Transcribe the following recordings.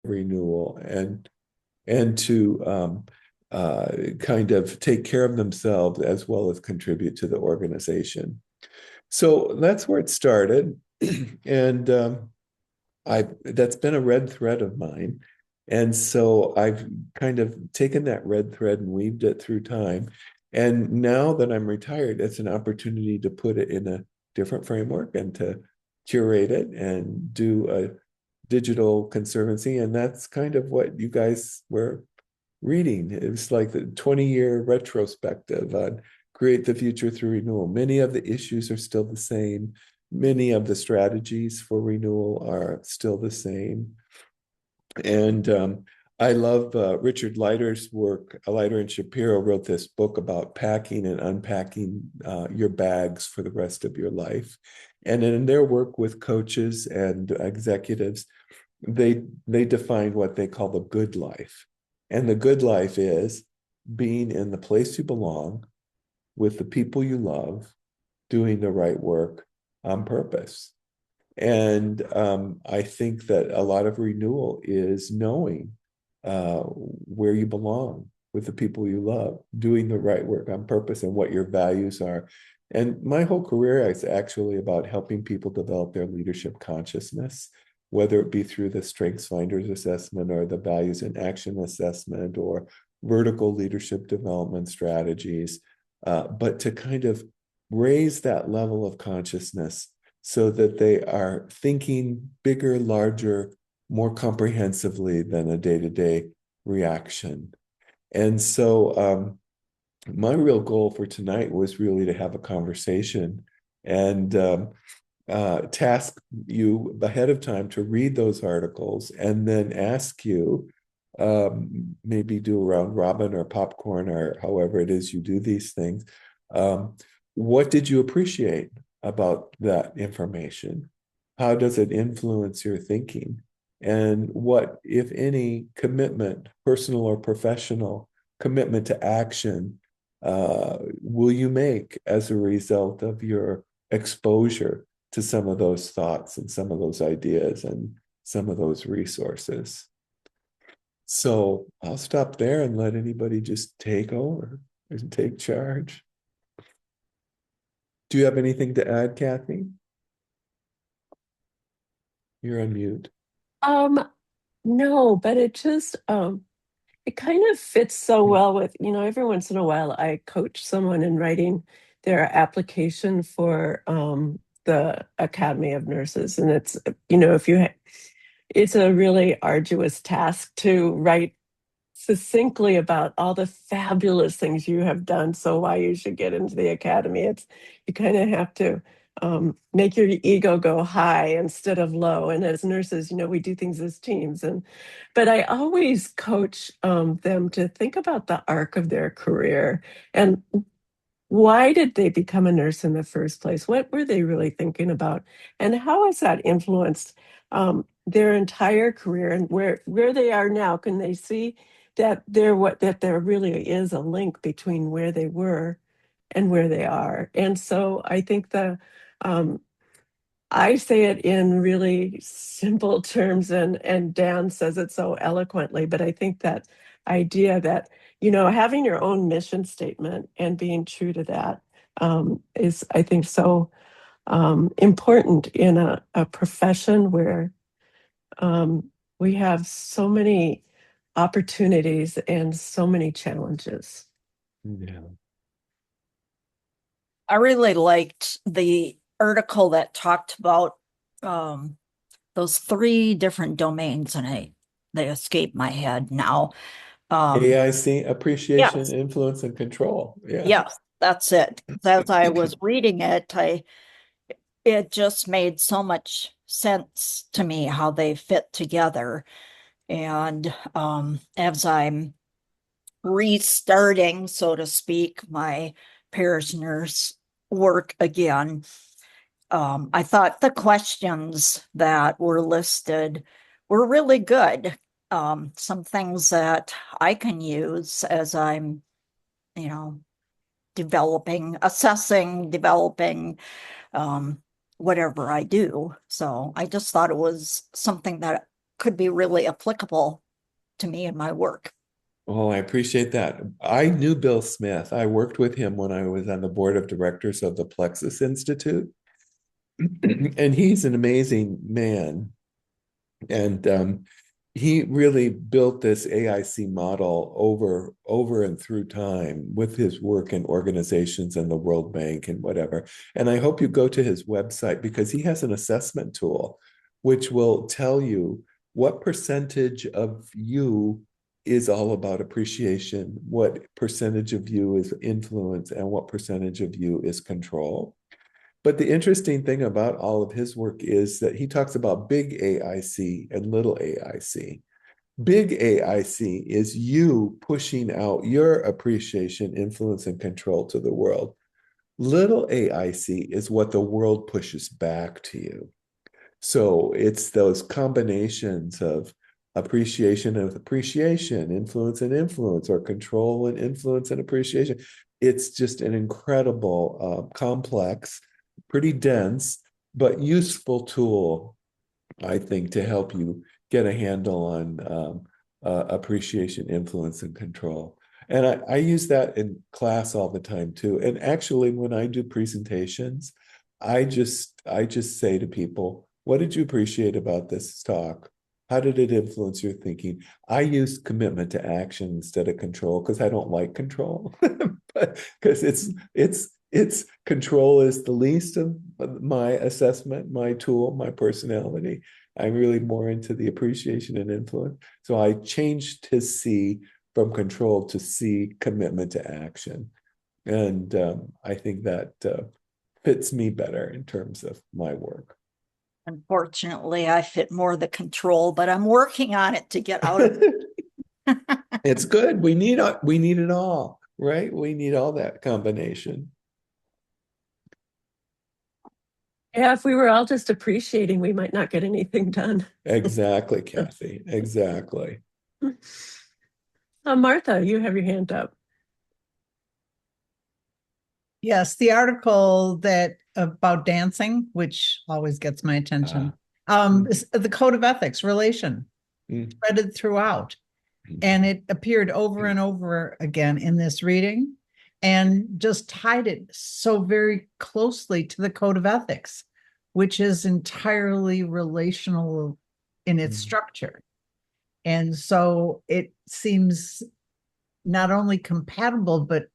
renewal and to kind of take care of themselves as well as contribute to the organization. So that's where it started. And I that's been a red thread of mine. And so I've kind of taken that red thread and weaved it through time. And now that I'm retired, it's an opportunity to put it in a different framework and to curate it and do a digital conservancy. And that's kind of what you guys were reading. It was like the 20-year retrospective on create the future through renewal. Many of the issues are still the same. Many of the strategies for renewal are still the same. And I love Richard Leiter's work. Leiter and Shapiro wrote this book about packing and unpacking your bags for the rest of your life. And in their work with coaches and executives, they define what they call the good life. And the good life is being in the place you belong with the people you love, doing the right work on purpose. And I think that a lot of renewal is knowing where you belong with the people you love, doing the right work on purpose and what your values are. And my whole career is actually about helping people develop their leadership consciousness, whether it be through the Strengths Finders assessment or the Values in Action assessment or vertical leadership development strategies, but to kind of raise that level of consciousness so that they are thinking bigger, larger, more comprehensively than a day-to-day reaction. And so my real goal for tonight was really to have a conversation and task you ahead of time to read those articles and then ask you, maybe do a round robin or popcorn or however it is you do these things. What did you appreciate about that information? How does it influence your thinking? And what, if any, commitment, personal or professional commitment to action, will you make as a result of your exposure to some of those thoughts and some of those ideas and some of those resources? So I'll stop there and let anybody just take over and take charge. Do you have anything to add, Kathy? You're on mute. Um, no, but it kind of fits so well with, every once in a while I coach someone in writing their application for the Academy of Nurses. And it's, if you it's a really arduous task to write succinctly about all the fabulous things you have done, so why you should get into the academy. You kind of have to make your ego go high instead of low. And as nurses, we do things as teams. But I always coach them to think about the arc of their career and why did they become a nurse in the first place? What were they really thinking about? And how has that influenced their entire career and where they are now? Can they see that there really is a link between where they were and where they are? And so I think um, I say it in really simple terms, and Dan says it so eloquently, but I think that idea that, having your own mission statement and being true to that is, I think, so important in a profession where we have so many opportunities and so many challenges. Yeah. I really liked the article that talked about those three different domains, and they escape my head now. AIC, appreciation, Yes, influence, and control. Yeah. yes, that's it. As I was reading it, it just made so much sense to me how they fit together. And as I'm restarting, so to speak, my parish nurse work again, I thought the questions that were listed were really good. Some things that I can use as I'm, you know, developing whatever I do. So I just thought it was something that could be really applicable to me in my work. Oh, I appreciate that. I knew Bill Smith. I worked with him when I was on the board of directors of the Plexus Institute. And he's an amazing man. And he really built this AIC model over and through time with his work in organizations and the World Bank and whatever. And I hope you go to his website because he has an assessment tool which will tell you what percentage of you is all about appreciation, what percentage of you is influence, and what percentage of you is control. But the interesting thing about all of his work is that he talks about big AIC and little AIC. Big AIC is you pushing out your appreciation, influence, and control to the world. Little AIC is what the world pushes back to you. So it's those combinations of appreciation and appreciation, influence and influence, or control and influence and appreciation. It's just an incredible, complex, pretty dense, but useful tool, I think, to help you get a handle on appreciation, influence, and control. And I use that in class all the time too. And actually, when I do presentations, I just say to people, what did you appreciate about this talk? How did it influence your thinking? I use commitment to action instead of control because I don't like control. Because it's control is the least of my assessment, my tool, my personality. I'm really more into the appreciation and influence. So I changed his C from control to C, commitment to action. And I think that fits me better in terms of my work. Unfortunately, I fit more the control, but I'm working on it to get out of it. It's good. We need it all, right? We need all that combination. Yeah, if we were all just appreciating, we might not get anything done. Exactly, Kathy. Exactly. Martha, you have your hand up. Yes, the article that about dancing, which always gets my attention. Is the Code of Ethics relation threaded throughout. And it appeared over and over again in this reading and just tied it so very closely to the Code of Ethics, which is entirely relational in its structure. And so it seems not only compatible, but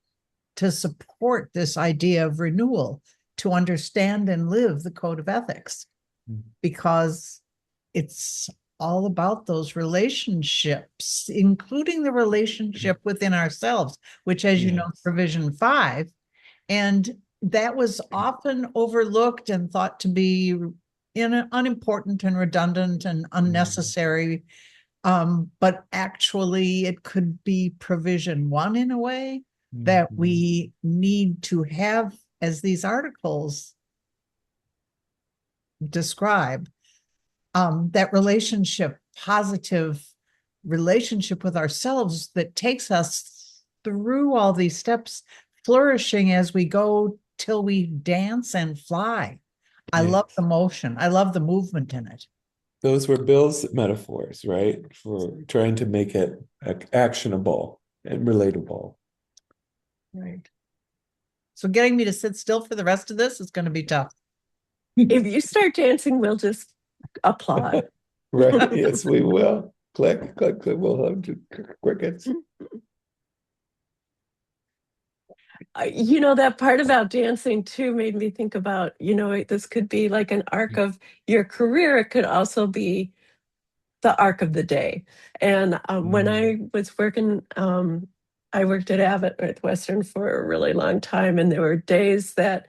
to support this idea of renewal, to understand and live the Code of Ethics, because it's all about those relationships, including the relationship within ourselves, which, as you know, provision 5. And that was often overlooked and thought to be unimportant and redundant and unnecessary. But actually, it could be provision 1 in a way that we need to have, as these articles describe, that relationship, positive relationship with ourselves that takes us through all these steps, flourishing as we go till we dance and fly. I love the motion. I love the movement in it. Those were Bill's metaphors, right? For trying to make it actionable and relatable. Right. So getting me to sit still for the rest of this is going to be tough. If you start dancing, we'll just applaud. Right. Yes, we will. Click, click, click. We'll have crickets. You know, that part about dancing too made me think about, you know, this could be like an arc of your career. It could also be the arc of the day. And when I was working, I worked at Abbott Northwestern for a really long time, and there were days that,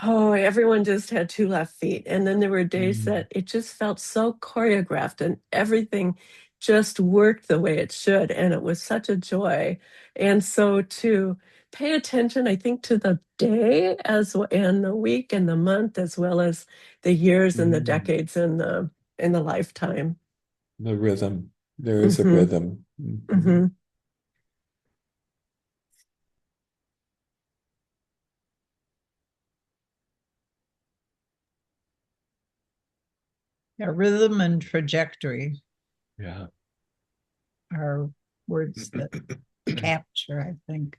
everyone just had 2 left feet. And then there were days that it just felt so choreographed and everything just worked the way it should. And it was such a joy. And so to pay attention, I think, to the day and the week and the month, as well as the years and the decades and the lifetime. The rhythm. There is a rhythm. Yeah, rhythm and trajectory. Yeah. are words that capture, I think,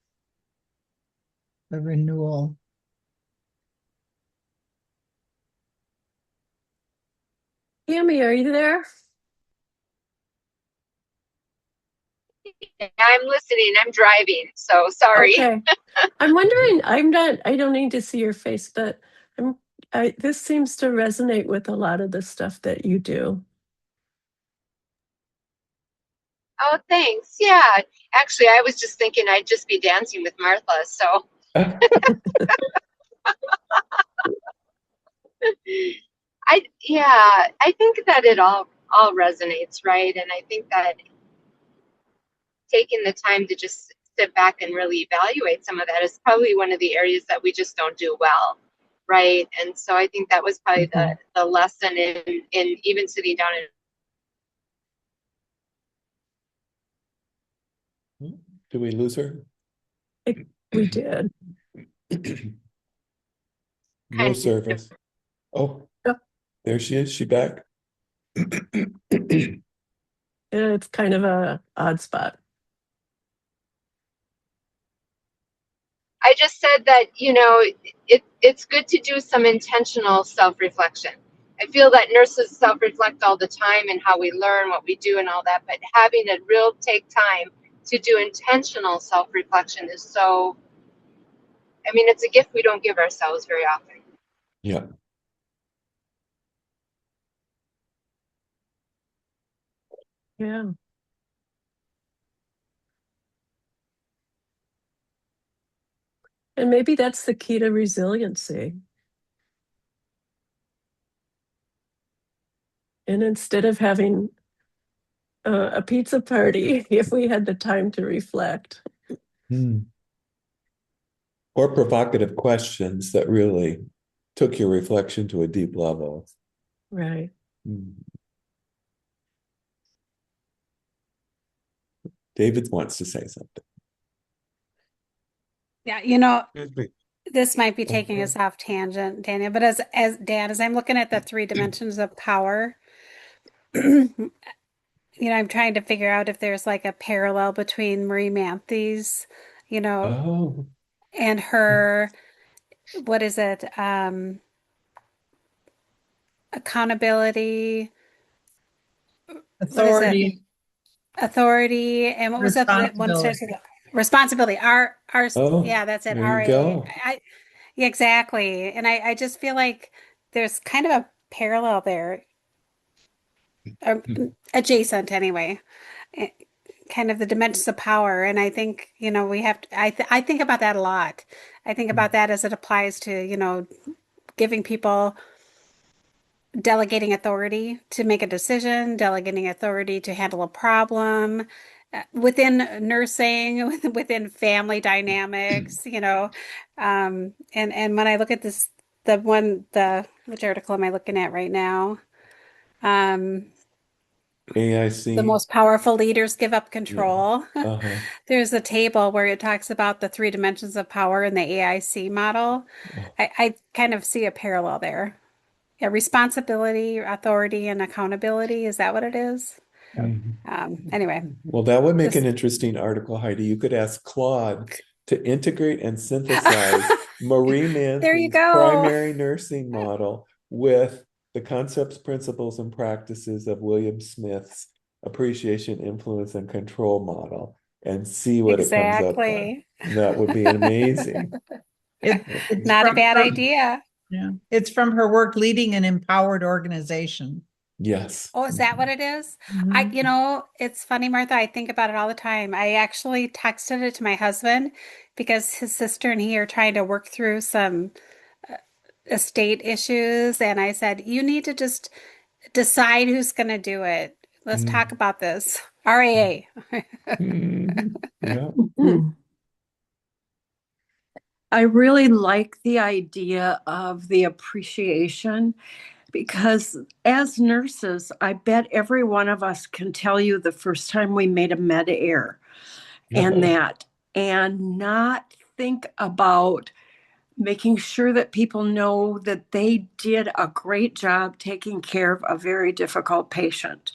the renewal. Tammy, are you there? I'm listening. I'm driving, so sorry. Okay. I'm wondering, I don't need to see your face, but this seems to resonate with a lot of the stuff that you do. Oh, thanks. Yeah. Actually, I was just thinking I'd just be dancing with Martha. So I think that it all resonates, right? And I think that taking the time to just sit back and really evaluate some of that is probably one of the areas that we just don't do well, right? And so I think that was probably the lesson in even sitting down and Did we lose her? We did. No kind of service. Oh, Yep. there she is. She back. It's kind of a odd spot. I just said that, it's good to do some intentional self-reflection. I feel that nurses self-reflect all the time and how we learn what we do and all that, but having a real take time to do intentional self-reflection is so, I mean, it's a gift we don't give ourselves very often. Yeah. Yeah. And maybe that's the key to resiliency. And instead of having a pizza party, if we had the time to reflect. Or provocative questions that really took your reflection to a deep level. Right. David wants to say something. Yeah, this might be taking us off tangent, Daniel, but as I'm looking at the 3 dimensions of power, I'm trying to figure out if there's like a parallel between Marie Manthes, Oh. and her, what is it? Accountability, Authority, authority, and what was that one starts responsibility. with responsibility? Oh, Yeah, that's it. there you RA. go. Yeah, exactly. And I just feel like there's kind of a parallel there, or adjacent anyway, eh, kind of the dimensions of power. And I think, we have to, I think about that a lot. I think about that as it applies to, giving people delegating authority to make a decision, delegating authority to handle a problem within nursing, within family dynamics, and when I look at this, which article am I looking at right now? AIC. The most powerful leaders give up control. Yeah. Uh-huh. There's a table where it talks about the 3 dimensions of power in the AIC model. Oh. I kind of see a parallel there. Yeah, responsibility, authority, and accountability. Is that what it is? Anyway. Well, that would make an interesting article, Heidi. You could ask Claude to integrate and synthesize Marie There you Manthes' go. primary nursing model with the concepts, principles, and practices of William Smith's appreciation, influence, and control model and see what it comes up with. That would be amazing. It's Not a from bad her- idea. Yeah, it's from her work leading an empowered organization. Yes. Oh, is that what it is? It's funny, Martha. I think about it all the time. I actually texted it to my husband because his sister and he are trying to work through some estate issues. And I said, you need to just decide who's going to do it. Let's talk about this. RAA. Yeah. I really like the idea of the appreciation because as nurses, I bet every one of us can tell you the first time we made a med air and not think about making sure that people know that they did a great job taking care of a very difficult patient,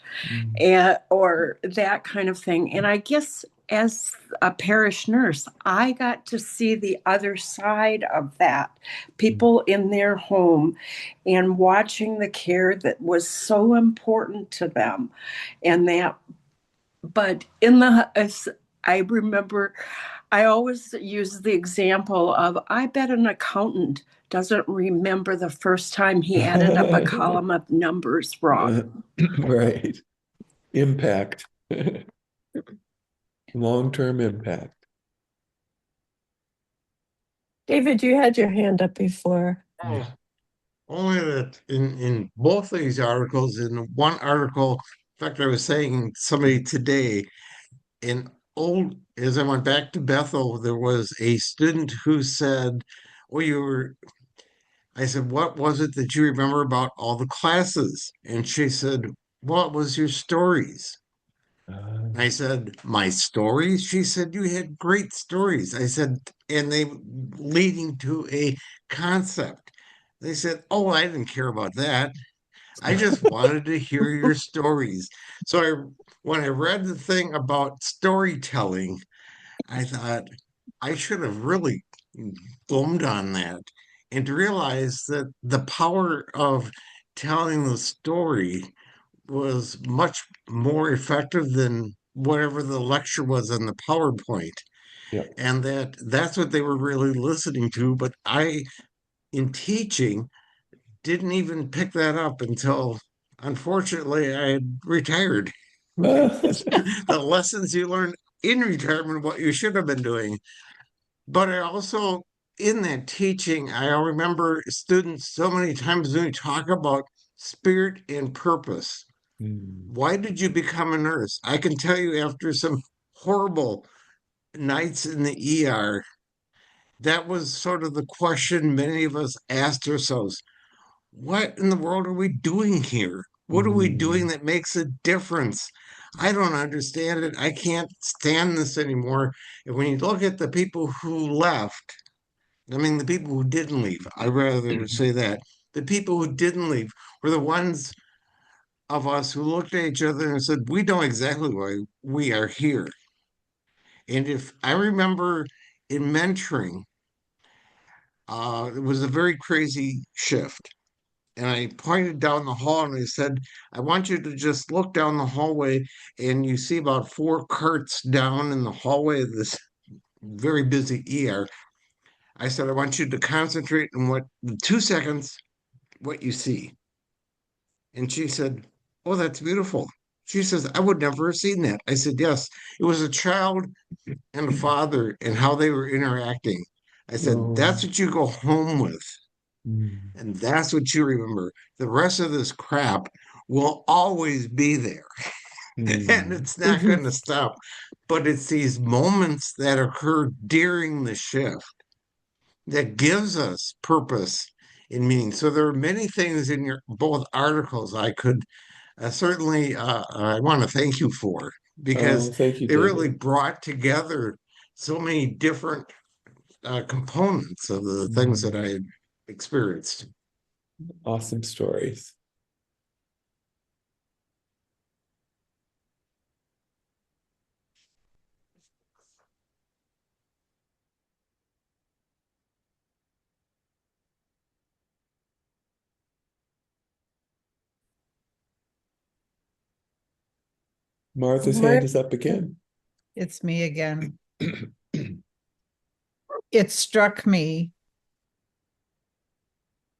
or that kind of thing. And I guess as a parish nurse, I got to see the other side of that, people in their home and watching the care that was so important to them. And that, but I remember I always use the example of, I bet an accountant doesn't remember the first time he added up a column of numbers wrong. Right. Impact. Long-term impact. David, you had your hand up before. Oh, only that in both of these articles, in one article, in fact, I was saying somebody today, as I went back to Bethel, there was a student who said, "Oh, I said, what was it that you remember about all the classes?" And she said, "What was your stories?" I said, "My stories?" She said, "You had great stories." I said, and they leading to a concept. They said, "Oh, I didn't care about that. I just wanted to hear your stories." So when I read the thing about storytelling, I thought I should have really glommed on that and to realize that the power of telling the story was much more effective than whatever the lecture was on the PowerPoint. Yeah. And that's what they were really listening to. But I, in teaching, didn't even pick that up until, unfortunately, I had retired. The lessons you learn in retirement, what you should have been doing. But I also, in that teaching, I remember students so many times when we talk about spirit and purpose. Why did you become a nurse? I can tell you after some horrible nights in the ER, that was sort of the question many of us asked ourselves. What in the world are we doing here? What are we doing that makes a difference? I don't understand it. I can't stand this anymore. And when you look at the people who left, I mean, the people who didn't leave, I rather say that the people who didn't leave were the ones of us who looked at each other and said, "We know exactly why we are here." And if I remember in mentoring, it was a very crazy shift. And I pointed down the hall and I said, "I want you to just look down the hallway and you see about 4 carts down in the hallway of this very busy ER. I said, I want you to concentrate on what, in 2 seconds, what you see." And she said, "Oh, that's beautiful." She says, "I would never have seen that." I said, "Yes, it was a child and a father and how they were interacting." I said, "That's what you go home with. And that's what you remember. The rest of this crap will always be there and it's not going to stop. But it's these moments that occur during the shift that gives us purpose and meaning." So there are many things in your both articles I could certainly I want to thank you for, because Thank you, they really David. brought together so many different components of the things that I had experienced. Awesome stories. Martha's hand is up again. It's me again. It struck me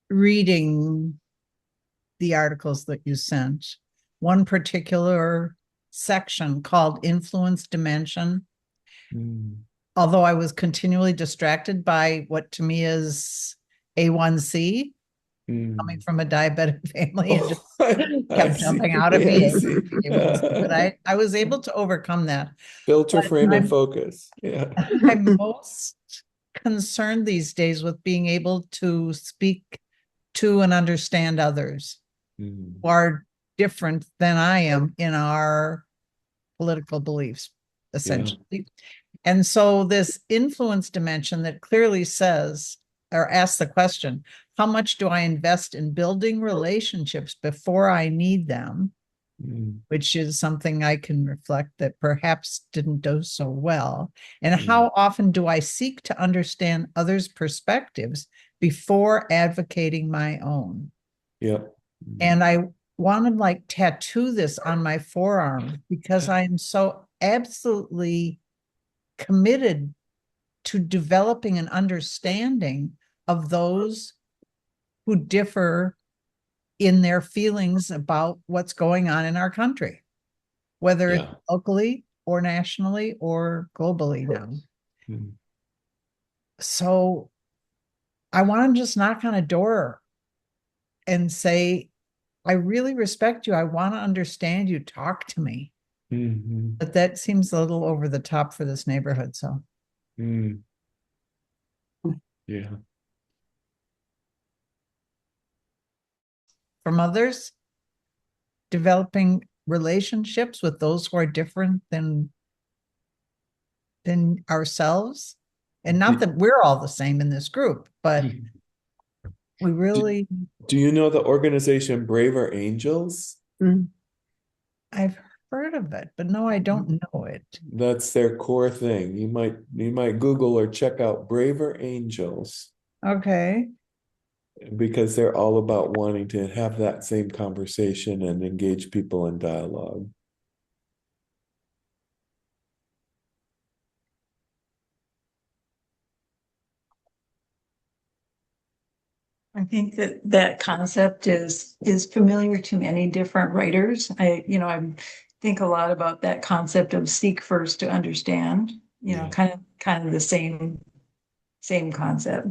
reading the articles that you sent, one particular section called Influence Dimension. Although I was continually distracted by what to me is A1C, coming from a diabetic family, and just kept jumping out at me. But I was able to overcome that. Filter, But frame, and focus. Yeah. I'm most concerned these days with being able to speak to and understand others who are different than I am in our political beliefs, essentially. And so this influence dimension that clearly says or ask the question, how much do I invest in building relationships before I need them? Which is something I can reflect that perhaps didn't do so well. And how often do I seek to understand others' perspectives before advocating my own? Yep. And I want to like tattoo this on my forearm because I am so absolutely committed to developing an understanding of those who differ in their feelings about what's going on in our country, whether it's locally or nationally or globally now. So I want to just knock on a door and say, I really respect you. I want to understand you. Talk to me. But that seems a little over the top for this neighborhood. So, yeah. from others, developing relationships with those who are different than ourselves. And not that we're all the same in this group, but we really. Do you know the organization Braver Angels? I've heard of it, but no, I don't know it. That's their core thing. You might Google or check out Braver Angels. Okay. Because they're all about wanting to have that same conversation and engage people in dialogue. I think that that concept is familiar to many different writers. I think a lot about that concept of seek first to understand, kind of the same concept.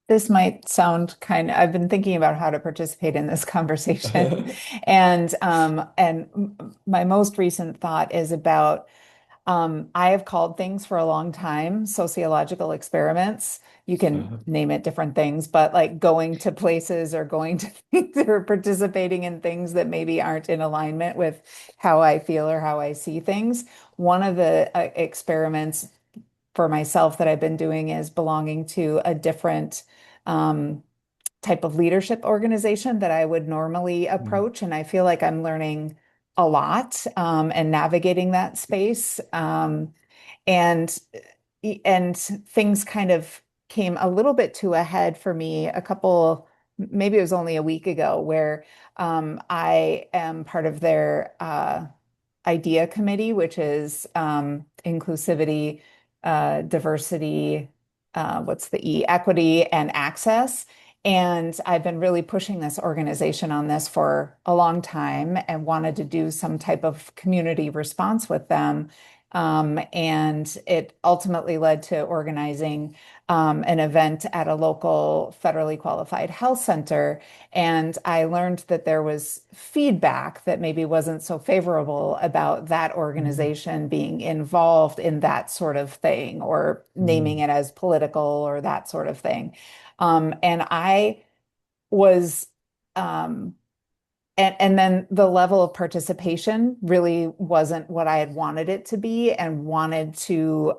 This might sound I've been thinking about how to participate in this conversation. And my most recent thought is about I have called things for a long time sociological experiments. You can name it different things, but like going to places or going to things or participating in things that maybe aren't in alignment with how I feel or how I see things. One of the experiments for myself that I've been doing is belonging to a different type of leadership organization that I would normally approach. And I feel like I'm learning a lot and navigating that space. And things kind of came a little bit to a head for me maybe it was only a week ago, where I am part of their IDEA committee, which is inclusivity, diversity, what's the E, equity and access. And I've been really pushing this organization on this for a long time and wanted to do some type of community response with them. And it ultimately led to organizing an event at a local federally qualified health center. And I learned that there was feedback that maybe wasn't so favorable about that organization being involved in that sort of thing or naming it as political or that sort of thing. And I was, and then the level of participation really wasn't what I had wanted it to be and wanted to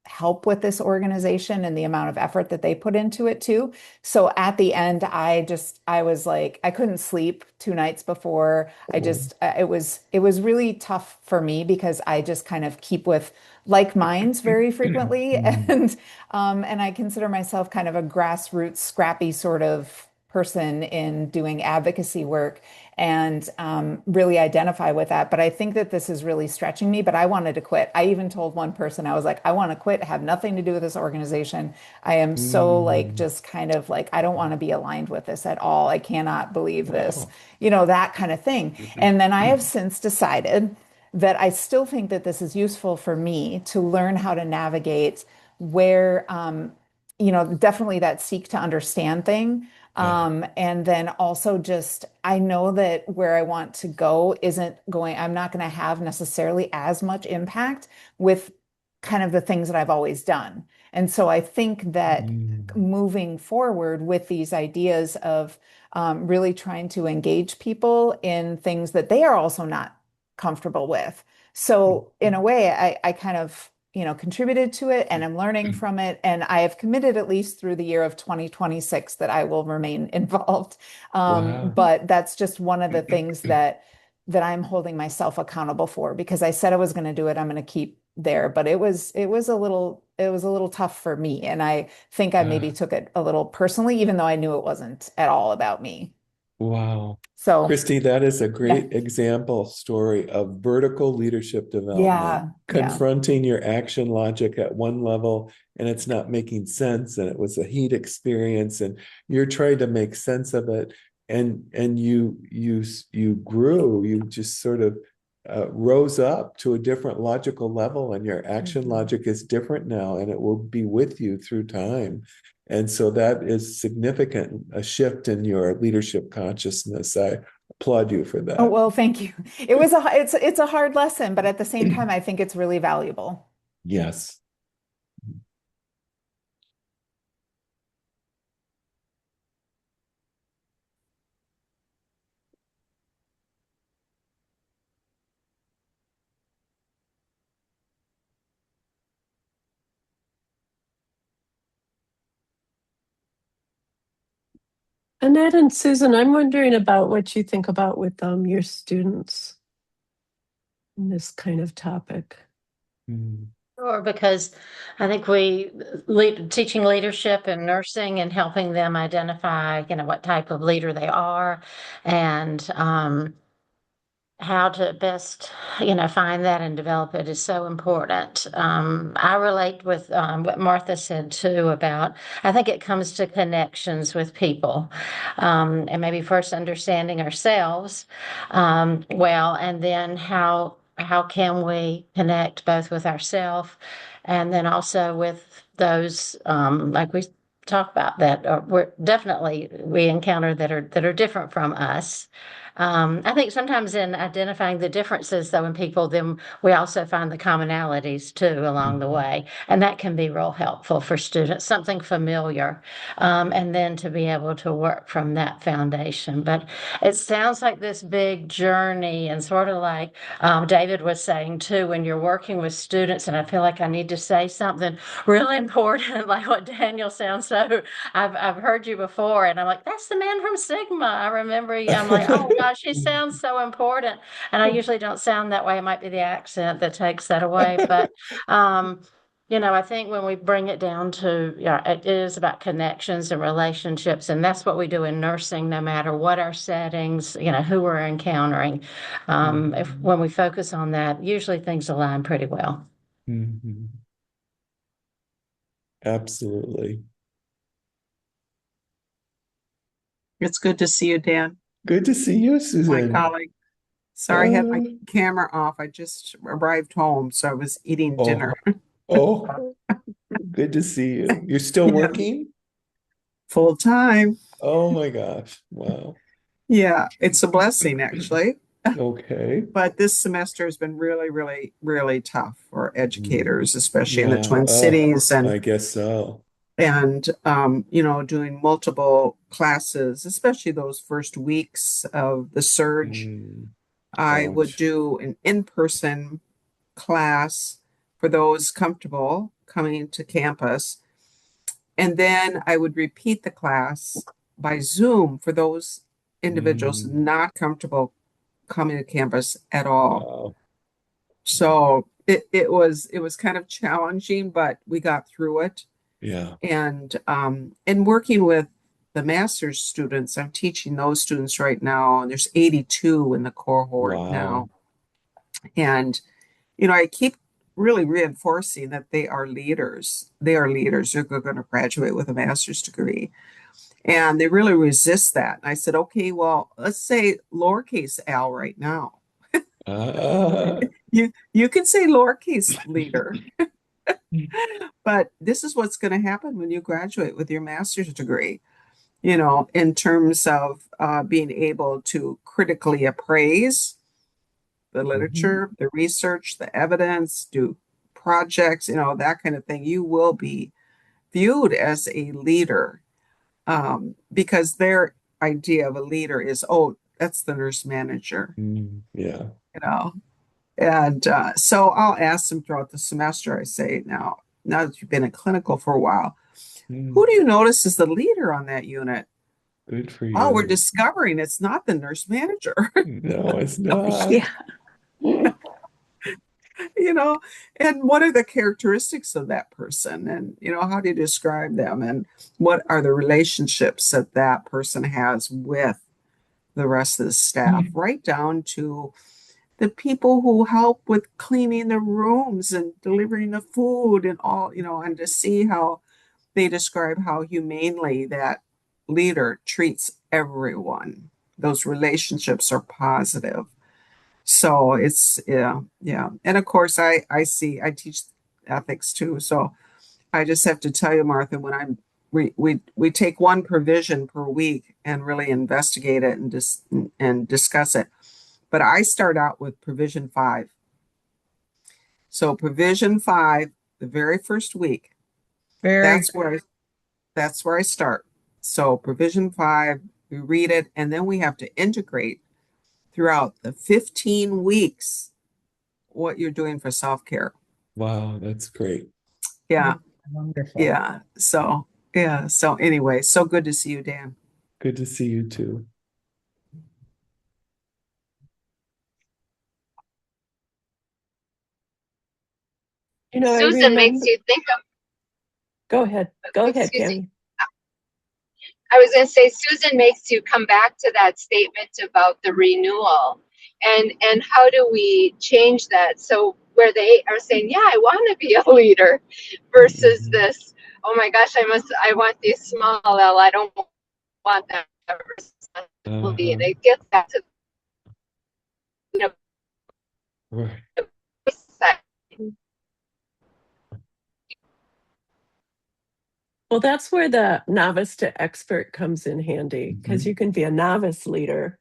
help with this organization and the amount of effort that they put into it too. So at the end, I was like, I couldn't sleep 2 nights before. It was really tough for me because I just kind of keep with like minds very frequently. And I consider myself kind of a grassroots, scrappy sort of person in doing advocacy work and really identify with that. But I think that this is really stretching me, but I wanted to quit. I even told one person, I was like, I want to quit, have nothing to do with this organization. I am so like, just kind of like, I don't want to be aligned with this at all. I cannot believe this, that kind of thing. And then I have since decided that I still think that this is useful for me to learn how to navigate where, definitely that seek to understand thing. And then also just, I know that where I want to go I'm not going to have necessarily as much impact with kind of the things that I've always done. And so I think that moving forward with these ideas of really trying to engage people in things that they are also not comfortable with, So in a way, I kind of, contributed to it and I'm learning from it. And I have committed at least through the year of 2026 that I will remain involved. Wow. But that's just one of the things that I'm holding myself accountable for because I said I was going to do it. I'm going to keep there, but it was a little tough for me. And I think I maybe took it a little personally, even though I knew it wasn't at all about me. Wow. So Christy, that is a yeah, great example story of vertical leadership development, yeah, yeah. confronting your action logic at one level and it's not making sense. And it was a heat experience and you're trying to make sense of it. And you grew, you just sort of rose up to a different logical level and your action logic is different now and it will be with you through time. And so that is significant, a shift in your leadership consciousness. I applaud you for Oh, that. well, thank you. It's a hard lesson, but at the same time, I think it's really valuable. Yes. Annette and Susan, I'm wondering about what you think about with your students in this kind of topic. Sure, because I think teaching leadership and nursing and helping them identify, what type of leader they are and how to best, find that and develop it is so important. I relate with what Martha said too about, I think it comes to connections with people and maybe first understanding ourselves well, and then how can we connect both with ourselves and then also with those like we talk about that we encounter that are different from us. I think sometimes in identifying the differences, though, in people, then we also find the commonalities too along the way. And that can be real helpful for students, something familiar, and then to be able to work from that foundation. But it sounds like this big journey, and sort of like David was saying too, when you're working with students, and I feel like I need to say something really important, like what Daniel sounds so. I've heard you before, and I'm like, that's the man from Sigma. I remember. I'm like, oh gosh, he sounds so important, and I usually don't sound that way. It might be the accent that takes that away, but I think when we bring it down to, yeah, it is about connections and relationships, and that's what we do in nursing, no matter what our settings, who we're encountering. If when we focus on that, usually things align pretty well. Absolutely. It's good to see you, Dan. Good to see you, My Suzanne. colleague. Sorry, I had my Uh, camera off. I just arrived home, so I was eating dinner. oh, good to see you. You're still Yeah, working? full time. Oh my gosh. Wow. Yeah, it's a blessing actually. Okay. But this semester has been really, really, really tough for educators, especially in the Yeah. Twin Cities I guess so. doing multiple classes, especially those first weeks of the surge. I would Ouch. do an in-person class for those comfortable coming to campus. And then I would repeat the class by Zoom for those individuals not comfortable coming to campus at all. Wow. So it was kind of challenging, but we got through it. Yeah. And working with the master's students, I'm teaching those students right now, and there's 82 in the cohort now. Wow. And I keep really reinforcing that they are leaders. They are leaders. They're going to graduate with a master's degree. And they really resist that. And I said, okay, well, let's say lowercase L right now. Uh, You can say lowercase leader, but this is what's going to happen when you graduate with your master's degree, in terms of being able to critically appraise the literature, the research, the evidence, do projects, that kind of thing. You will be viewed as a leader, because their idea of a leader is, oh, that's the nurse manager, yeah. you know. And so I'll ask them throughout the semester. I say, now that you've been in clinical for a while, who do you notice is the leader on that unit? Good for Oh, we're you. discovering it's not the nurse manager. No, it's not. Yeah. You know, and what are the characteristics of that person? And, you know, how do you describe them? And what are the relationships that that person has with the rest of the staff, right down to the people who help with cleaning the rooms and delivering the food and all, you know, and to see how they describe how humanely that leader treats everyone. Those relationships are positive. So it's yeah, yeah. And of course I teach ethics too. So I just have to tell you, Martha, when we take one provision per week and really investigate it and discuss it. But I start out with provision 5. So provision 5, the very first week, Very that's where I start. So provision 5, we read it, and then we have to integrate throughout the 15 weeks what you're doing for self-care. Wow, that's great. Yeah. wonderful. Yeah. So, yeah. So anyway, so good to see you, Dan. Good to see you too. You know, I Susan makes remember. you think of, Go ahead. Go ahead, excuse me. Tammy. I was going to say, Susan makes you come back to that statement about the renewal, and how do we change that? So where they are saying, yeah, I want to be a leader, versus this, oh my gosh, I want these small L, I don't want that responsibility. And it gets back to, you know, Right. Well, that's where the novice to expert comes in handy, because you can be a novice leader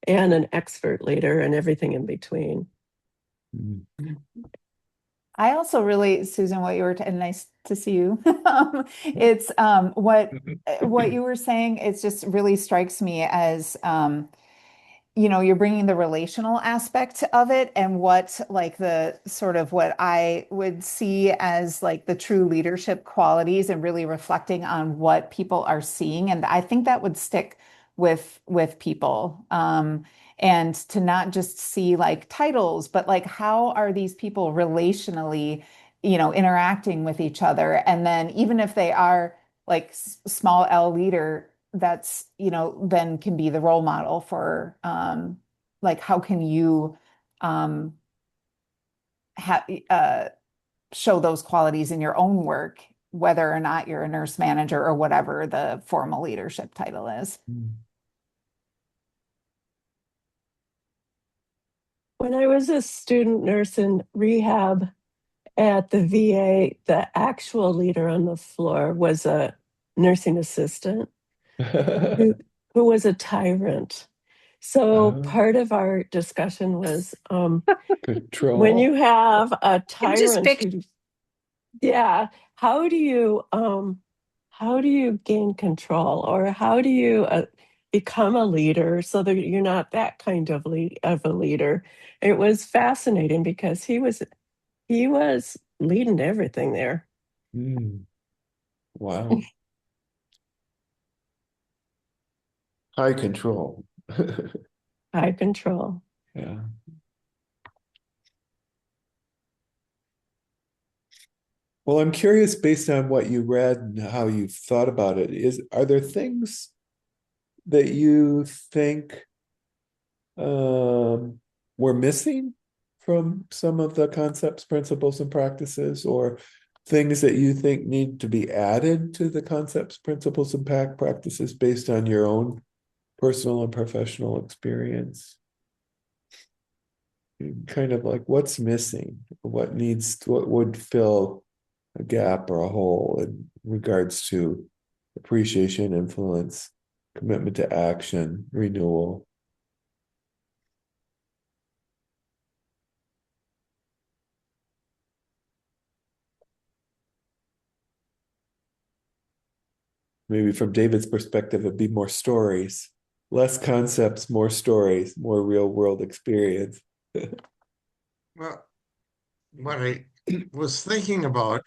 and an expert leader and everything in between. I also really, Susan, what you were, and nice to see you. It's what you were saying. It just really strikes me as you know, you're bringing the relational aspect of it and what like the sort of what I would see as like the true leadership qualities and really reflecting on what people are seeing. And I think that would stick with people. And to not just see like titles, but like how are these people relationally, you know, interacting with each other? And then even if they are like small L leader, that's, you know, then can be the role model for like how can you um show those qualities in your own work, whether or not you're a nurse manager or whatever the formal leadership title is. When I was a student nurse in rehab at the VA, the actual leader on the floor was a nursing assistant who, who was a tyrant. So part of our discussion was Control. when you have a I'm just tyrant who, yeah, how do you gain control, or how do you become a leader so that you're not that kind of a leader? It was fascinating because he was leading everything there. Wow. High control. High control. Yeah. Well, I'm curious, based on what you read and how you've thought about it, are there things that you think we're missing from some of the concepts, principles, and practices, or things that you think need to be added to the concepts, principles, and practices based on your own personal and professional experience? Kind of like what's missing, what would fill a gap or a hole in regards to appreciation, influence, commitment to action, renewal. Maybe from David's perspective, it'd be more stories, less concepts, more stories, more real world experience. Well, what I was thinking about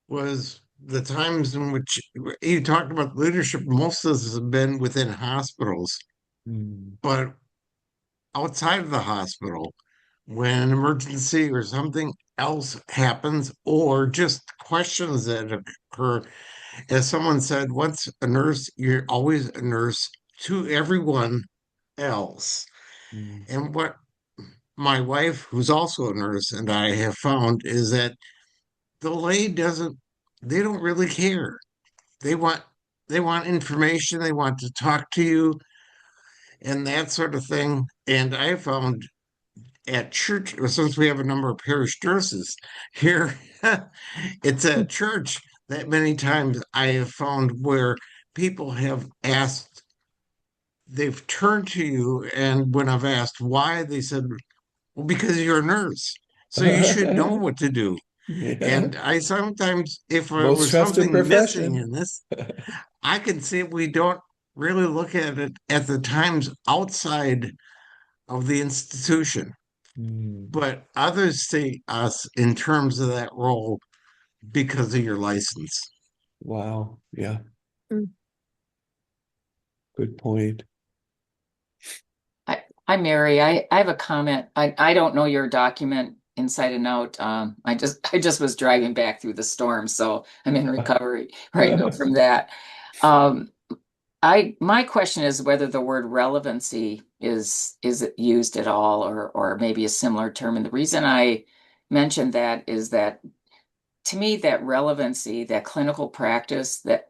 was the times in which you talked about leadership. Most of this has been within hospitals, Mm, but outside of the hospital, when an emergency or something else happens, or just questions that occur. As someone said, once a nurse, you're always a nurse to everyone else. mm. And what my wife, who's also a nurse, and I have found is that the lay doesn't, they don't really care. They want they want information, they want to talk to you and that sort of thing. And I found at church, since we have a number of parish nurses here, it's at church that many times I have found where people have asked, they've turned to you, and when I've asked why, they said, well, because you're a nurse, so you should know what to do. Yeah. And I sometimes, if there Most was trusted something missing profession. in this, I can see we don't really look at it at the times outside of the institution, Mm, but others see us in terms of that role because of your license. wow. Yeah. Mm. Good point. Hi, Mary. I have a comment. I don't know your document inside and out. I just was driving back through the storm, so I'm in recovery right now from that. Um, my question is whether the word relevancy is it used at all, or maybe a similar term. And the reason I mentioned that is that to me, that relevancy, that clinical practice, that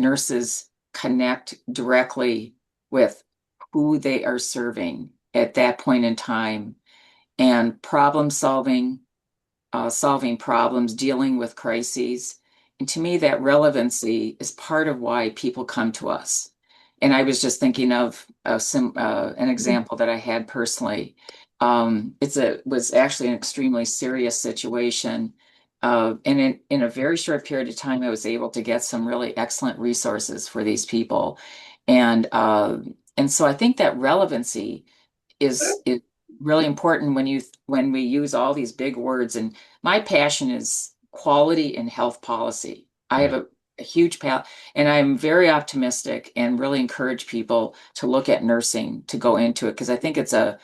nurses connect directly with who they are serving at that point in time, and problem solving, solving problems, dealing with crises. And to me, that relevancy is part of why people come to us. And I was just thinking of an example that I had personally. Was actually an extremely serious situation. And in a very short period of time, I was able to get some really excellent resources for these people. And so I think that relevancy is really important when we use all these big words. And my passion is quality and health policy. I have a huge and I'm very optimistic and really encourage people to look at nursing to go into it, because I think it's a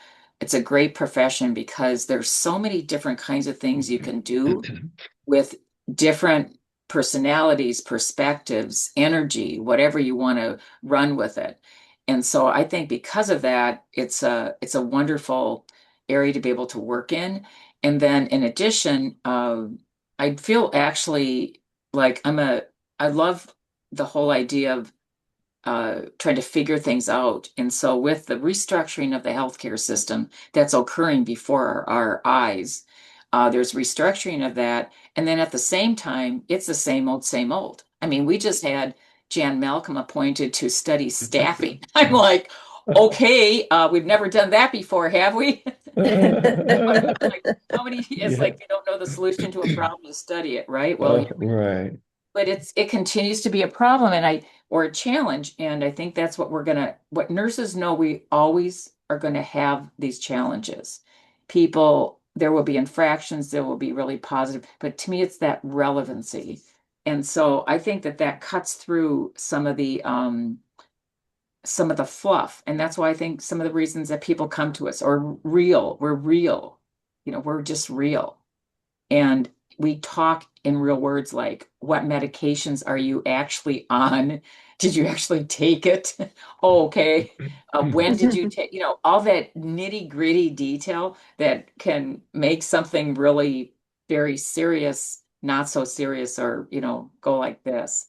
great profession, because there's so many different kinds of things you can do with different personalities, perspectives, energy, whatever you want to run with it. And so I think because of that, it's a wonderful area to be able to work in. And then in addition, I feel actually like I love the whole idea of trying to figure things out. And so with the restructuring of the healthcare system that's occurring before our eyes, there's restructuring of that. And then at the same time, it's the same old, same old. I mean, we just had Jan Malcolm appointed to study staffing. I'm like, okay, we've never done that before, have we? Like, how many, it's Yeah. like you don't know the solution to a problem, you study it, right? Well, Right. but it continues to be a problem, or a challenge. And I think that's what nurses know, we always are gonna have these challenges. There will be infractions, there will be really positive, but to me, it's that relevancy. And so I think that cuts through some of the fluff. And that's why I think some of the reasons that people come to us are real. We're real. We're just real. And we talk in real words, like, what medications are you actually on? Did you actually take it? Oh, okay. When did you take, all that nitty gritty detail that can make something really very serious, not so serious, or, go like this.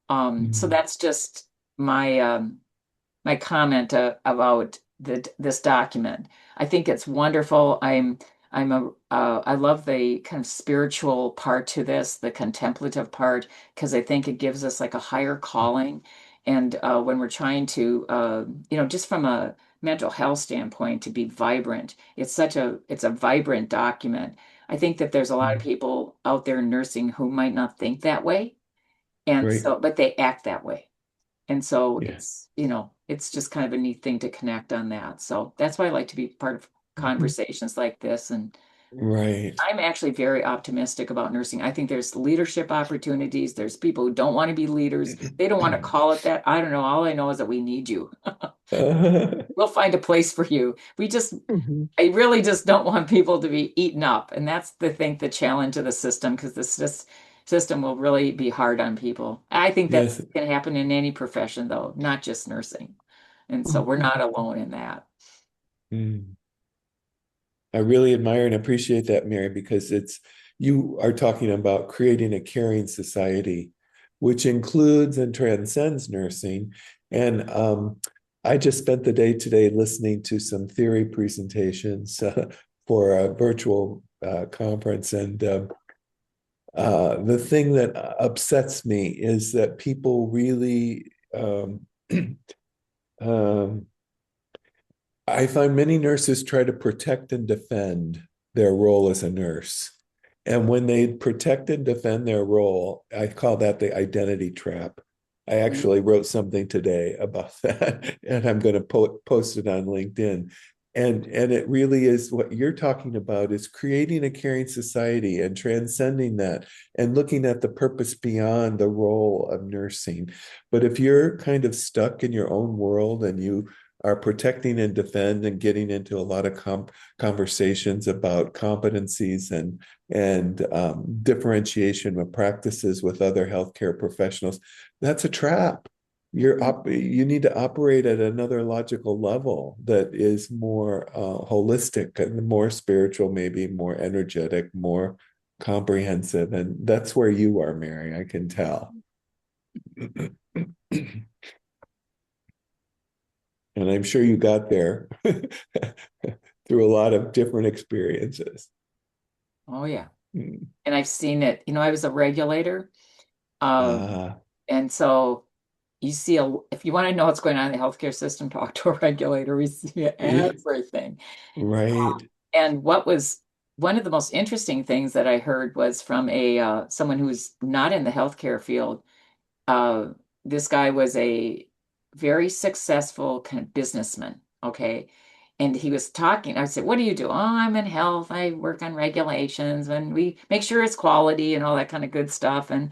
So Mm, that's just my comment about this document. I think it's wonderful. I love the kind of spiritual part to this, the contemplative part, because I think it gives us like a higher calling. And when we're trying to, just from a mental health standpoint, to be vibrant, it's a vibrant document. I think that there's a lot of mm. people out there in nursing who might not think that way, and Great. so, but they act that way. And so Yeah. it's just kind of a neat thing to connect on that. So that's why I like to be part of conversations like this. And Right. I'm actually very optimistic about nursing. I think there's leadership opportunities. There's people who don't want to be leaders. They don't want to call it that. I don't know. All I know is that we need you. We'll find a place for you. I really just don't want people to be eaten up. And that's the challenge of the system, because this system will really be hard on people. I think that Yes. can happen in any profession, though, not just nursing. And so we're not alone in that. Mm. I really admire and appreciate that, Mary, because you are talking about creating a caring society, which includes and transcends nursing. And I just spent the day today listening to some theory presentations for a virtual conference. And the thing that upsets me is that people really I find many nurses try to protect and defend their role as a nurse. And when they protect and defend their role, I call that the identity trap. I actually wrote something today about that, and I'm going to post it on LinkedIn. And it really is what you're talking about, is creating a caring society and transcending that and looking at the purpose beyond the role of nursing. But if you're kind of stuck in your own world and you are protecting and defend and getting into a lot of conversations about competencies and differentiation of practices with other healthcare professionals, that's a trap. You need to operate at another logical level that is more holistic and more spiritual, maybe more energetic, more comprehensive. And that's where you are, Mary, I can tell. And I'm sure you got there through a lot of different experiences. Oh, yeah. And I've seen it. I was a regulator. And so you see, if you want to know what's going on in the healthcare system, talk to a regulator. We see everything. Right. And what was one of the most interesting things that I heard was from someone who's not in the healthcare field. This guy was a very successful kind of businessman. Okay. And he was talking. I said, "What do you do?" "Oh, I'm in health. I work on regulations and we make sure it's quality and all that kind of good stuff. And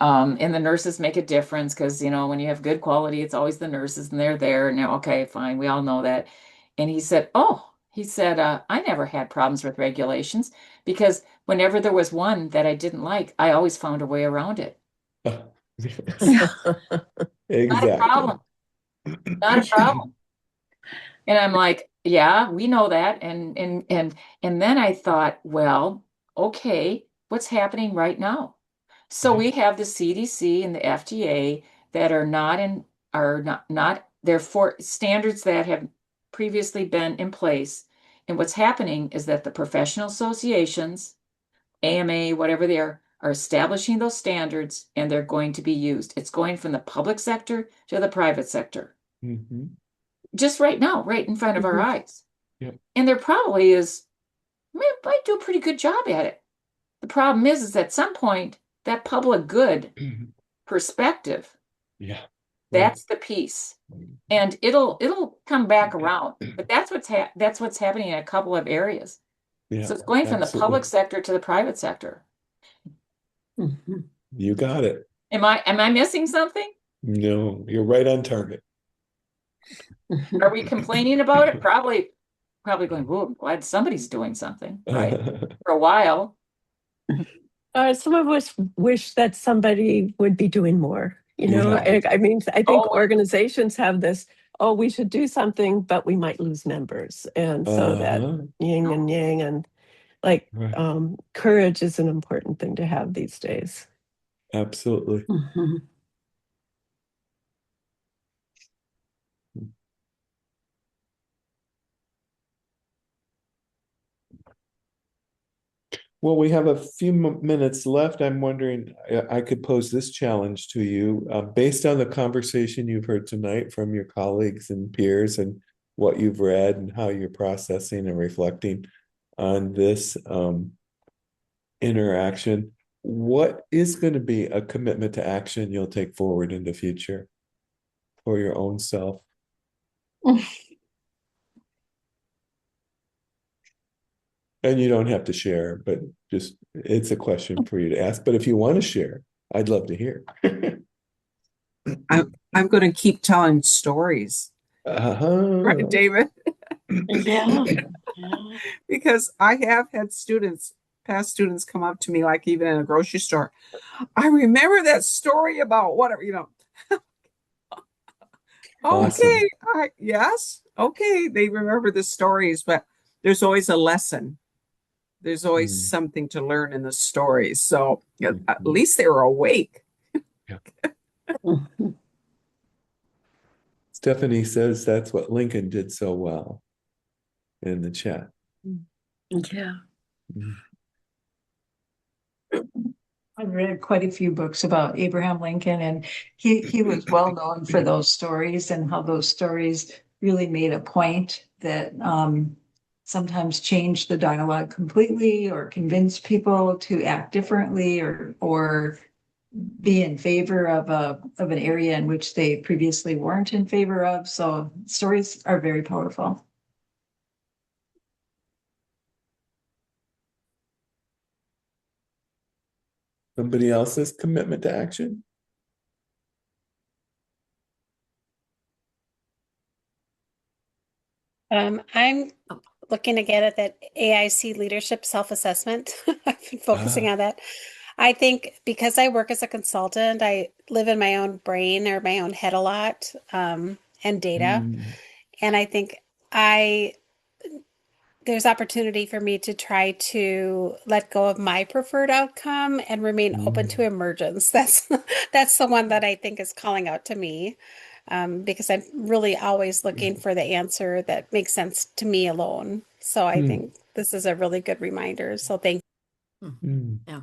the nurses make a difference because, when you have good quality, it's always the nurses and they're there. Now, okay, fine. We all know that." And he said, "I never had problems with regulations because whenever there was one that I didn't like, I always found a way around it." Exactly. Not a problem. Not a problem. And I'm like, "Yeah, we know that." And then I thought, well, okay, what's happening right now? So we have the CDC and the FDA that are not they're for standards that have previously been in place. And what's happening is that the professional associations, AMA, whatever they are establishing those standards and they're going to be used. It's going from the public sector to the private sector. Just right now, right in front of our eyes. Yep. And there probably is, might do a pretty good job at it. The problem is at some point, that public good perspective, that's the piece. And it'll come back around. But that's what's happening in a couple of areas. So it's going from the public sector to the private sector. You got it. Am I missing something? No, you're right on target. Are we complaining about it? Probably going, "Whoa, I'm glad somebody's doing something," right? For a while. Some of us wish that somebody would be doing more. I mean, I think organizations have this, we should do something, but we might lose members. And so that yin and yang and courage is an important thing to have these days. Absolutely. Well, we have a few minutes left. I'm wondering, I could pose this challenge to you. Based on the conversation you've heard tonight from your colleagues and peers and what you've read and how you're processing and reflecting on this interaction, what is going to be a commitment to action you'll take forward in the future for your own self? And you don't have to share, but just it's a question for you to ask. But if you want to share, I'd love to hear. I'm going to keep telling stories, right, David? Yeah. Because I have had past students come up to me, like even in a grocery store. I remember that story about whatever, Awesome. Okay, yes, okay, they remember the stories, but there's always a lesson. There's always something to learn in the stories. So at least they were awake. Stephanie says that's what Lincoln did so well in the chat. Yeah. I've read quite a few books about Abraham Lincoln, and he was well known for those stories and how those stories really made a point that sometimes changed the dialogue completely or convinced people to act differently or be in favor of an area in which they previously weren't in favor of. So stories are very powerful. Somebody else's commitment to action? I'm looking again at that AIC leadership self-assessment. I've been focusing on that. I think because I work as a consultant, I live in my own brain or my own head a lot, and data. And I think I there's opportunity for me to try to let go of my preferred outcome and remain open to emergence. That's the one that I think is calling out to me, because I'm really always looking for the answer that makes sense to me alone. So I think this is a really good reminder. So thank you. Yeah.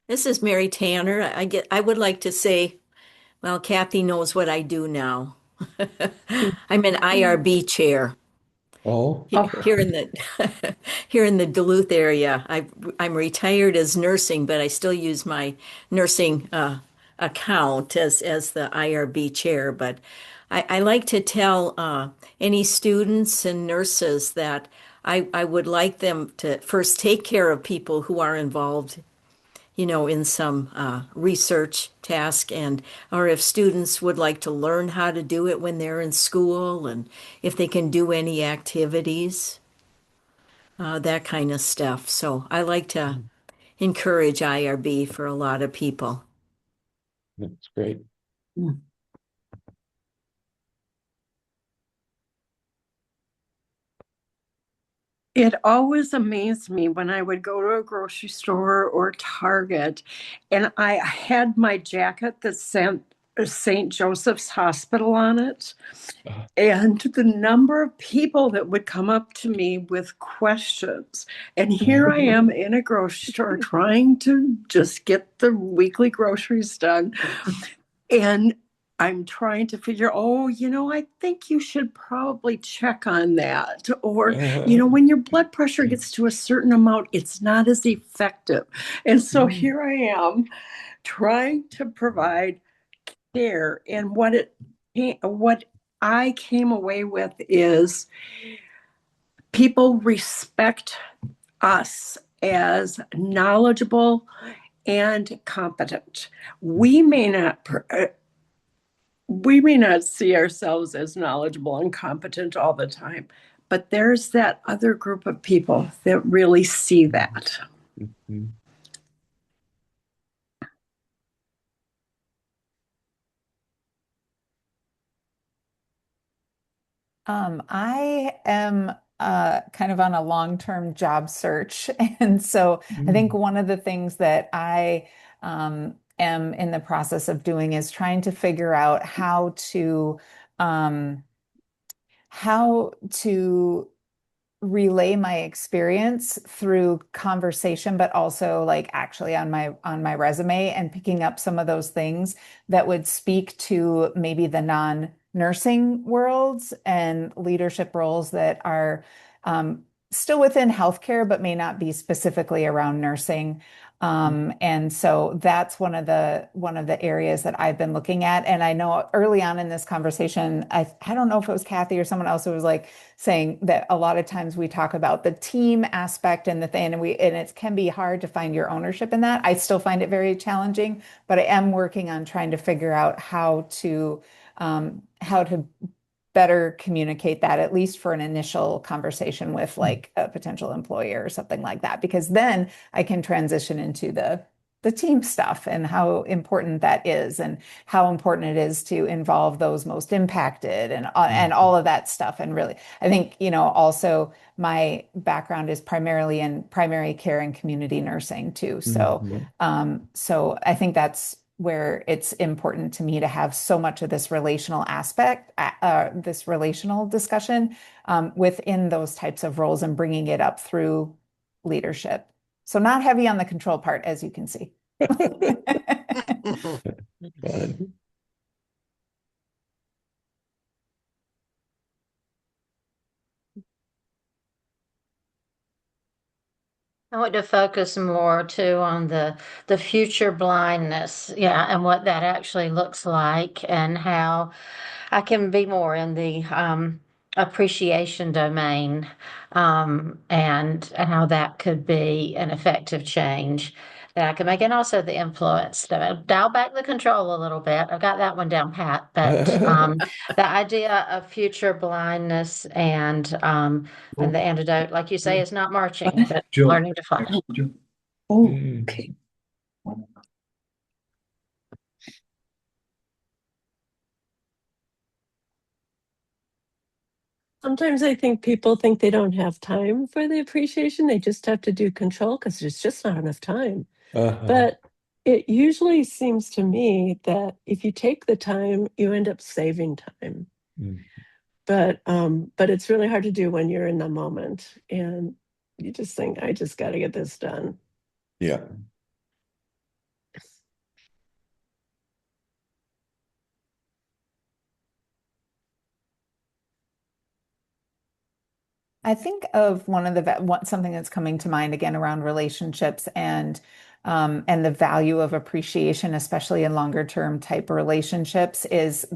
This is Mary Tanner. I would like to say, well, Kathy knows what I do now. I'm an IRB chair. Oh, here in the here in the Duluth area. I'm retired as nursing, but I still use my nursing account as the IRB chair. But I like to tell any students and nurses that I would like them to first take care of people who are involved, in some research task, and or if students would like to learn how to do it when they're in school, and if they can do any activities, that kind of stuff. So I like to encourage IRB for a lot of people. that's great. It always amazed me when I would go to a grocery store or Target, and I had my jacket that said St. Joseph's Hospital on it. And the number of people that would come up to me with questions. And here I am in a grocery store trying to just get the weekly groceries done. And I'm trying to figure, I think you should probably check on that. Or, when your blood pressure gets to a certain amount, it's not as effective. And so here I am trying to provide care. And what I came away with is people respect us as knowledgeable and competent. We may not see ourselves as knowledgeable and competent all the time, but there's that other group of people that really see that. I am kind of on a long-term job search. And so I think one of the things that I am in the process of doing is trying to figure out how to relay my experience through conversation, but also like actually on my resume, and picking up some of those things that would speak to maybe the non-nursing worlds and leadership roles that are still within healthcare, but may not be specifically around nursing. And so that's one of the areas that I've been looking at. And I know early on in this conversation, I don't know if it was Kathy or someone else who was like saying that a lot of times we talk about the team aspect and the thing, and it can be hard to find your ownership in that. I still find it very challenging, but I am working on trying to figure out how to better communicate that, at least for an initial conversation with like a potential employer or something like that, because then I can transition into the team stuff and how important that is and how important it is to involve those most impacted and all of that stuff. And really, I think, also my background is primarily in primary care and community nursing too. So I think that's where it's important to me to have so much of this relational aspect, this relational discussion within those types of roles and bringing it up through leadership. So not heavy on the control part, as you can see. Fun. I want to focus more too on the future blindness, yeah, and what that actually looks like, and how I can be more in the appreciation domain, and how that could be an effective change that I can make, and also the influence. Dial back the control a little bit. I've got that one down pat, but the idea of future blindness and the antidote, like you say, is not marching, but learning to fly. Okay. Sometimes I think people think they don't have time for the appreciation. They just have to do control because there's just not enough time. But it usually seems to me that if you take the time, you end up saving time. But it's really hard to do when you're in the moment and you just think, I just got to get this done. Yeah. I think of something that's coming to mind again around relationships and the value of appreciation, especially in longer term type relationships, is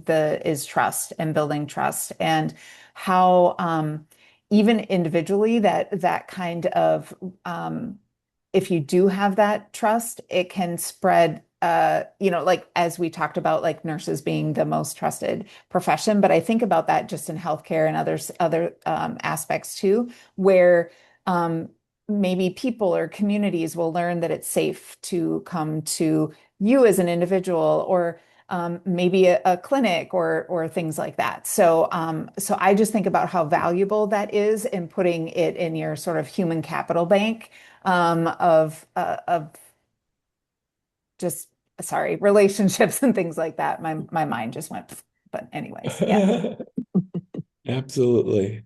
trust and building trust, and how even individually that kind of if you do have that trust, it can spread. Like as we talked about, like nurses being the most trusted profession, but I think about that just in healthcare and other aspects too, where maybe people or communities will learn that it's safe to come to you as an individual, or maybe a clinic or things like that. So I just think about how valuable that is in putting it in your sort of human capital bank of just relationships and things like that. My mind just went, but anyways, yeah. Absolutely.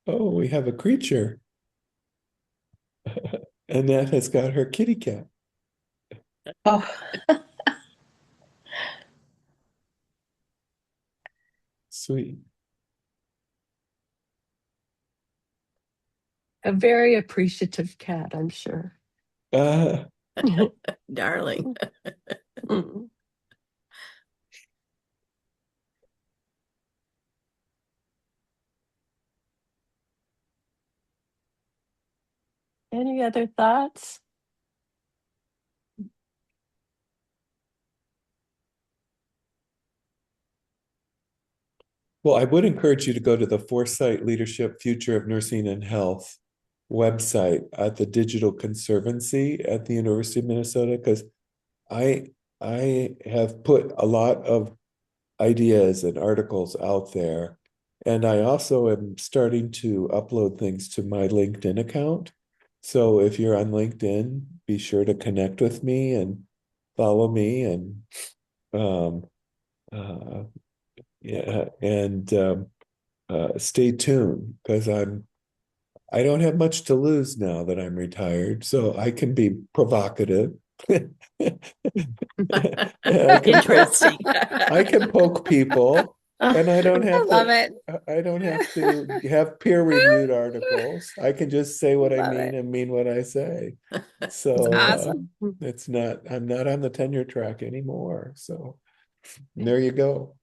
Oh, we have a creature. Annette has got her kitty cat. Oh, Sweet. A very appreciative cat, I'm sure. Darling. Any other thoughts? Well, I would encourage you to go to the Foresight Leadership Future of Nursing and Health website at the Digital Conservancy at the University of Minnesota, because I have put a lot of ideas and articles out there. And I also am starting to upload things to my LinkedIn account. So if you're on LinkedIn, be sure to connect with me and follow me, and yeah, and stay tuned, because I don't have much to lose now that I'm retired, so I can be provocative. Interesting. I can poke people, and I don't have love to. it. I don't have to have peer-reviewed articles. I can just say what I Love mean it. and mean what I say. So Awesome. it's not. I'm not on the tenure track anymore. So there you go.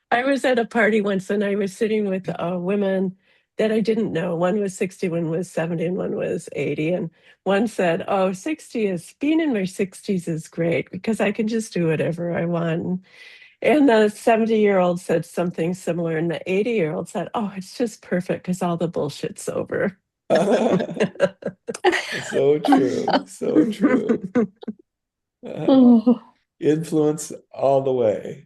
I was at a party once and I was sitting with women that I didn't know. One was 60, one was 70, and one was 80. And one said, "Oh, 60 is being in my 60s is great because I can just do whatever I want." And the 70-year-old said something similar, and the 80-year-old said, "Oh, it's just perfect because all the bullshit's over." So true. So true. Influence all the way.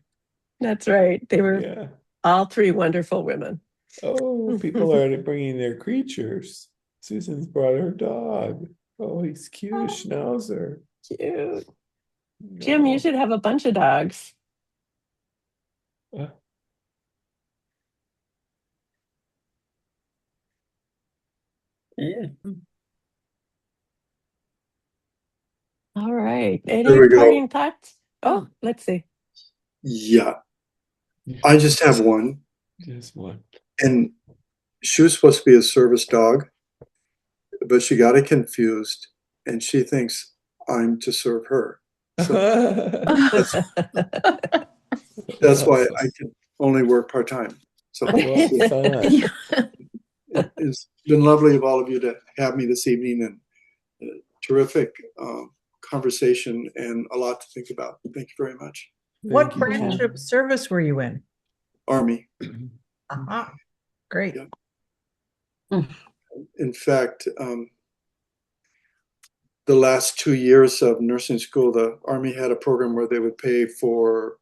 That's right. They were Yeah. all three wonderful women. Oh, people are bringing their creatures. Susan's brought her dog. Oh, he's cute, Schnauzer. Cute. Jim, you should have a bunch of dogs. Uh, Yeah. All right. There Any we go. parting thoughts? Oh, let's see. Yeah, I just have one. Just one. And she was supposed to be a service dog, but she got it confused and she thinks I'm to serve her. So that's why I can only work part-time. So it's been lovely of all of you to have me this evening, and terrific conversation and a lot to think about. Thank you very much. What branch of service were you in? Army. Great. Yeah. In fact, the last 2 years of nursing school, the Army had a program where they would pay for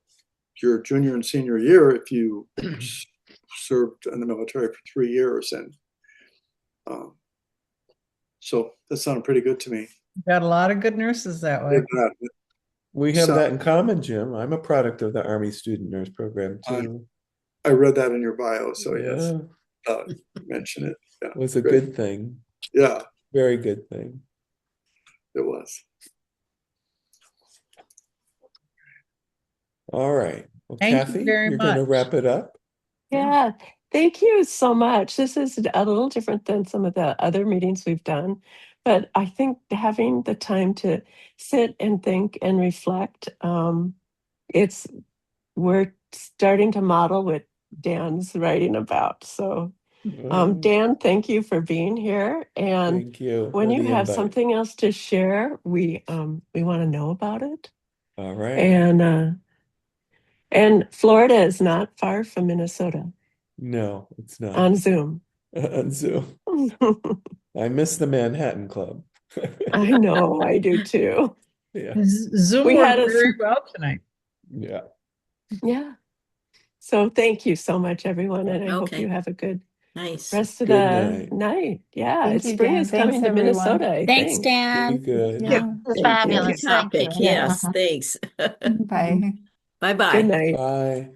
your junior and senior year if you served in the military for 3 years. And so that sounded pretty good to me. Got a lot of good nurses that way. We have that in common, Jim. I'm a product of the Army Student Nurse Program too. I read that in your bio, so Yeah. yes, mention it. Yeah, It was a good thing. Yeah, very good thing. It was. All right. Well, Thank you Kathy, very you're going to much. wrap it up. Yeah, thank you so much. This is a little different than some of the other meetings we've done, but I think having the time to sit and think and reflect, it's we're starting to model what Dan's writing about. So, Dan, thank you for being here. And Thank you when for you the have invite. something else to share, we want to know about it. All right. And Florida is not far from Minnesota. No, it's not. On Zoom. On Zoom. I miss the Manhattan Club. I know, I do too. Yeah. Zoom We worked had a- very well tonight. Yeah. Yeah. So thank you so much, everyone. And I hope Okay. you have a good Nice. rest of Good the night. night. Yeah, Thank it's you, spring Dan. is Thanks, coming to everyone. Minnesota, I Thanks, think. Dan. Be good. Yeah. It's Good fabulous. Thank topic. you. Yes. Thanks. Bye. Bye-bye. Good night. Bye.